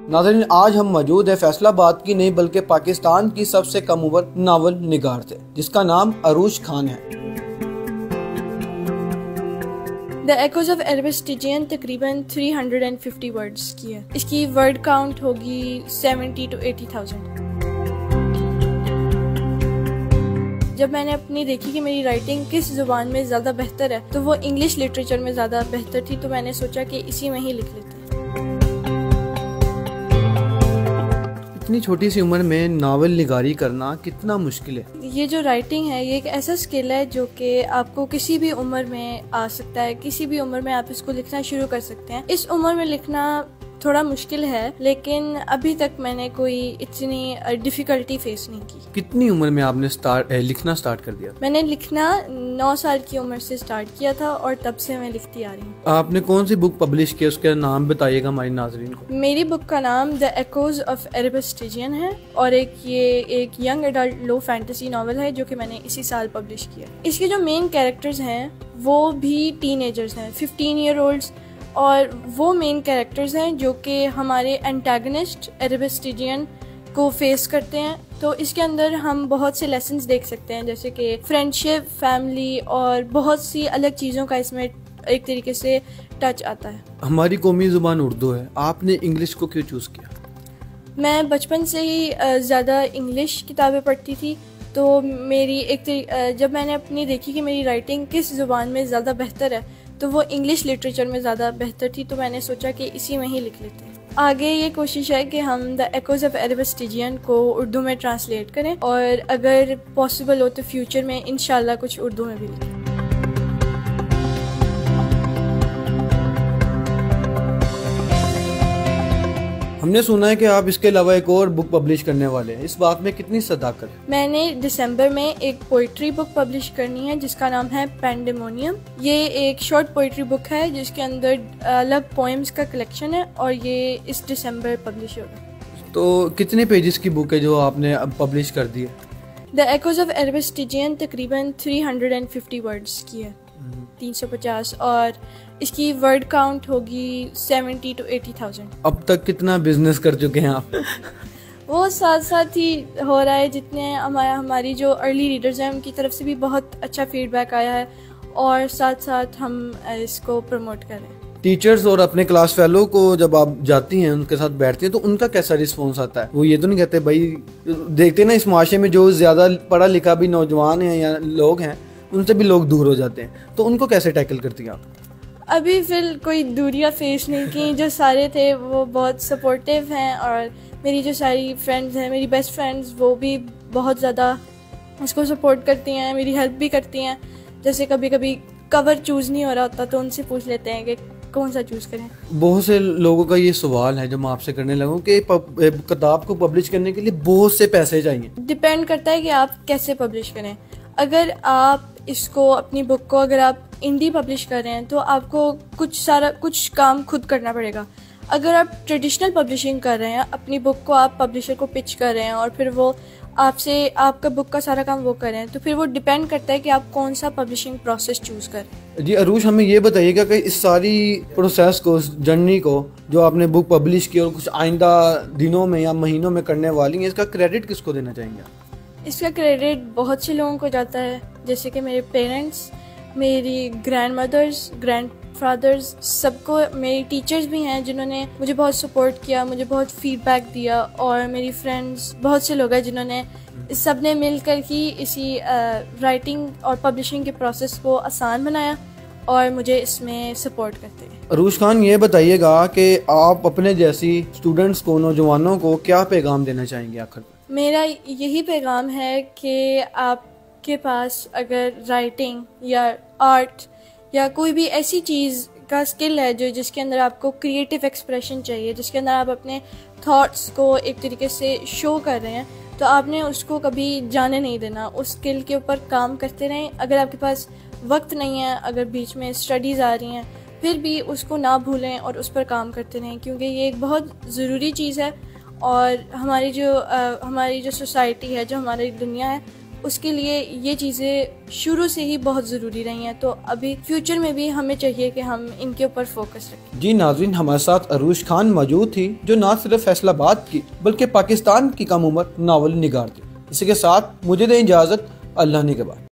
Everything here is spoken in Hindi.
नाज़रीन, आज हम मौजूद है फैसलाबाद की नहीं बल्कि पाकिस्तान की सबसे कम उम्र नावल निगार थे, जिसका नाम अरूज खान है। द एकोज ऑफ एरबस टिजियन तकरीबन 350 वर्ड्स की है। इसकी वर्ड काउंट होगी 70 to 80,000। जब मैंने अपनी देखी कि मेरी राइटिंग किस ज़ुबान में ज़्यादा बेहतर है तो वो इंग्लिश लिटरेचर में ज़्यादा बेहतर थी, तो मैंने सोचा कि इसी में ही लिख लेते हैं। इतनी छोटी सी उम्र में नावल निगारी करना कितना मुश्किल है। ये जो राइटिंग है ये एक ऐसा स्किल है जो कि आपको किसी भी उम्र में आ सकता है, किसी भी उम्र में आप इसको लिखना शुरू कर सकते हैं। इस उम्र में लिखना थोड़ा मुश्किल है, लेकिन अभी तक मैंने कोई इतनी डिफिकल्टी फेस नहीं की। कितनी उम्र में आपने लिखना स्टार्ट कर दिया? मैंने लिखना 9 साल की उम्र से स्टार्ट किया था और तब से मैं लिखती आ रही हूँ। आपने कौन सी बुक पब्लिश की, उसका नाम बताइएगा हमारे नाजरीन को। मेरी बुक का नाम द एकोज ऑफ एरबस टिजियन है और ये एक यंग एडल्ट लो फैंटेसी नॉवल है जो कि मैंने इसी साल पब्लिश किया। इसके जो मेन कैरेक्टर्स हैं वो भी टीनेजर्स हैं, 15 ईयर ओल्ड्स, और वो मेन कैरेक्टर्स हैं जो कि हमारे एंटागनिस्ट एरबस टिजियन को फेस करते हैं। तो इसके अंदर हम बहुत से लेसन्स देख सकते हैं, जैसे कि फ्रेंडशिप, फैमिली और बहुत सी अलग चीज़ों का इसमें एक तरीके से टच आता है। हमारी कौमी ज़ुबान उर्दू है, आपने इंग्लिश को क्यों चूज़ किया? मैं बचपन से ही ज़्यादा इंग्लिश किताबें पढ़ती थी, तो जब मैंने अपनी देखी कि मेरी राइटिंग किस ज़ुबान में ज़्यादा बेहतर है तो वो इंग्लिश लिटरेचर में ज़्यादा बेहतर थी, तो मैंने सोचा कि इसी में ही लिख लेते हैं। आगे ये कोशिश है कि हम द एकोज ऑफ एरबस टिजियन को उर्दू में ट्रांसलेट करें और अगर पॉसिबल हो तो फ्यूचर में इंशाल्लाह कुछ उर्दू में भी लिखें। हमने सुना है कि आप इसके अलावा एक और बुक पब्लिश करने वाले हैं, इस बात में कितनी सदाकत है? मैंने दिसंबर में एक पोइट्री बुक पब्लिश करनी है जिसका नाम है पेंडेमोनियम। ये एक शॉर्ट पोइट्री बुक है जिसके अंदर अलग पोएम्स का कलेक्शन है और ये इस दिसंबर पब्लिश होगा। तो कितने पेजेस की बुक है जो आपने अब पब्लिश कर दी है? द एकोज ऑफ एरबस टिजियन तकरीबन 350 वर्ड्स की है, 350, और इसकी वर्ड काउंट होगी 70 to 80,000। अब तक कितना बिजनेस कर चुके हैं आप? वो साथ साथ ही हो रहा है, जितने हमारी जो अर्ली रीडर्स हैं उनकी तरफ से भी बहुत अच्छा फीडबैक आया है और साथ साथ हम इसको प्रमोट कर रहे हैं। टीचर्स और अपने क्लास फेलो को जब आप जाती हैं, उनके साथ बैठती हैं, तो उनका कैसा रिस्पॉन्स आता है? वो ये तो नहीं कहते भाई, देखते ना इस माशरे में जो ज़्यादा पढ़ा लिखा भी नौजवान हैं या लोग हैं उनसे भी लोग दूर हो जाते हैं, तो उनको कैसे टैकल करती हैं आप? अभी फिर कोई दूरियां फेस नहीं की, जो सारे थे वो बहुत सपोर्टिव हैं और मेरी जो सारी फ्रेंड्स हैं, मेरी बेस्ट फ्रेंड्स, वो भी बहुत ज़्यादा इसको सपोर्ट करती हैं, मेरी हेल्प भी करती हैं। जैसे कभी कभी कवर चूज़ नहीं हो रहा होता तो उनसे पूछ लेते हैं कि कौन सा चूज़ करें। बहुत से लोगों का ये सवाल है जो मैं आपसे करने लगा कि किताब को पब्लिश करने के लिए बहुत से पैसे चाहिए। डिपेंड करता है कि आप कैसे पब्लिश करें। अगर आप इसको, अपनी बुक को अगर आप इंडी पब्लिश कर रहे हैं तो आपको कुछ काम खुद करना पड़ेगा। अगर आप ट्रेडिशनल पब्लिशिंग कर रहे हैं, अपनी बुक को आप पब्लिशर को पिच कर रहे हैं और फिर वो आपसे आपका बुक का सारा काम वो कर रहे हैं, तो फिर वो डिपेंड करता है कि आप कौन सा पब्लिशिंग प्रोसेस चूज़ करें। जी अरूज, हमें ये बताइएगा कि इस सारी प्रोसेस को, इस जर्नी को जो आपने बुक पब्लिश की और कुछ आइंदा दिनों में या महीनों में करने वाली हैं, इसका क्रेडिट किसको देना चाहेंगे आप? इसका क्रेडिट बहुत से लोगों को जाता है, जैसे कि मेरे पेरेंट्स, मेरी ग्रैंड मदर्स, ग्रैंड फादर्स, सबको। मेरी टीचर्स भी हैं जिन्होंने मुझे बहुत सपोर्ट किया, मुझे बहुत फीडबैक दिया, और मेरी फ्रेंड्स, बहुत से लोग हैं जिन्होंने सब ने मिलकर ही इसी राइटिंग और पब्लिशिंग के प्रोसेस को आसान बनाया और मुझे इसमें सपोर्ट करते हैं। अरूज खान, ये बताइएगा कि आप अपने जैसी स्टूडेंट्स को, नौजवानों को क्या पैगाम देना चाहेंगे आखिर? मेरा यही पैगाम है कि आपके पास अगर राइटिंग या आर्ट या कोई भी ऐसी चीज़ का स्किल है जो जिसके अंदर आपको क्रिएटिव एक्सप्रेशन चाहिए, जिसके अंदर आप अपने थॉट्स को एक तरीके से शो कर रहे हैं, तो आपने उसको कभी जाने नहीं देना। उस स्किल के ऊपर काम करते रहें। अगर आपके पास वक्त नहीं है, अगर बीच में स्टडीज़ आ रही हैं, फिर भी उसको ना भूलें और उस पर काम करते रहें, क्योंकि ये एक बहुत ज़रूरी चीज़ है और हमारी जो सोसाइटी है, जो हमारी दुनिया है, उसके लिए ये चीज़ें शुरू से ही बहुत ज़रूरी रही हैं। तो अभी फ्यूचर में भी हमें चाहिए कि हम इनके ऊपर फोकस रखें। जी नाज़रीन, हमारे साथ अरूज खान मौजूद थी जो ना सिर्फ फैसलाबाद की बल्कि पाकिस्तान की कम उम्र नावल निगार थी। इसी के साथ मुझे दें इजाज़त, अल्लाह ने के बाद।